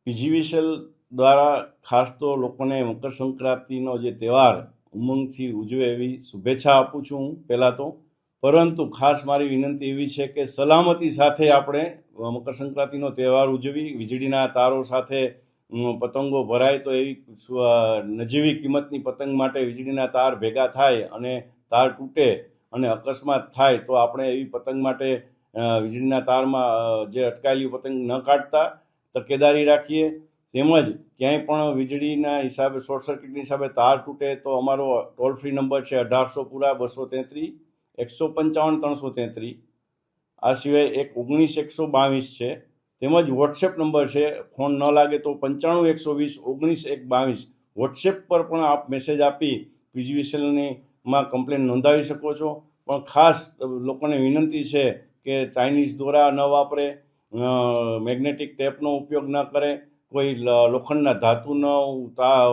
PGVCL દ્વારા ખાસ તો લોકોને મકર સંક્રાંતિનો જે તહેવાર ઉમંગથી ઉજવે એવી શુભેચ્છા આપું છું હું પહેલાં તો. પરંતુ ખાસ મારી વિનંતી એવી છે કે સલામતી સાથે આપણે મકર સંક્રાંતિનો તહેવાર ઉજવી. વીજળીના તારો સાથે પતંગો ભરાય તો એવી નજીવી કિંમતની પતંગ માટે વીજળીના તાર ભેગા થાય અને તાર તૂટે અને અકસ્માત થાય તો આપણે એવી પતંગ માટે વીજળીના તારમાં જે અટકાયેલી પતંગ ન કાઢતા તકેદારી રાખીએ. તેમજ ક્યાંય પણ વીજળીના હિસાબે શોર્ટ સર્કિટની હિસાબે તાર તૂટે તો અમારો ટોલ ફ્રી નંબર છે 1800 પૂરા 233 155 333. આ સિવાય એક 19 122 છે. તેમજ વોટ્સએપ નંબર છે, ફોન ન લાગે તો 95 120 19 122. વોટ્સએપ પર પણ આપ મેસેજ આપી પીજીવીસીએલની માં કમ્પ્લેન નોંધાવી શકો છો. પણ ખાસ લોકોને વિનંતી છે કે ચાઇનીઝ દોરા ન વાપરે, મેગ્નેટિક ટેપનો ઉપયોગ ન કરે, કોઈ લોખંડના ધાતુનો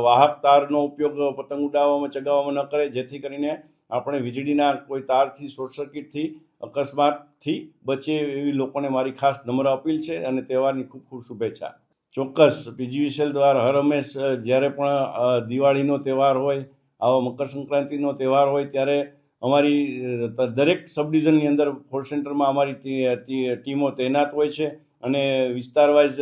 વાહક તારનો ઉપયોગ પતંગ ઉડાવવામાં ચગાવવામાં ન કરે, જેથી કરીને આપણે વીજળીના કોઈ તારથી શોર્ટ સર્કિટથી અકસ્માતથી બચે એવી લોકોને મારી ખાસ નમ્ર અપીલ છે અને તહેવારની ખૂબ ખૂબ શુભેચ્છા. ચોક્કસ પીજીવીસીએલ દ્વારા હર હંમેશ જ્યારે પણ દિવાળીનો તહેવાર હોય, આવો મકર સંક્રાંતિનો તહેવાર હોય ત્યારે અમારી દરેક સબ ડિવિઝનની અંદર કોલ સેન્ટરમાં અમારી ટીમો તૈનાત હોય છે અને વિસ્તાર વાઇઝ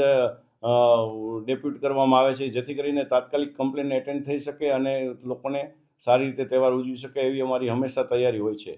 ડેપ્યુટ કરવામાં આવે છે, જેથી કરીને તાત્કાલિક કમ્પ્લેન એટેન્ડ થઈ શકે અને લોકોને સારી રીતે તહેવાર ઉજવી શકે એવી અમારી હંમેશા તૈયારી હોય છે.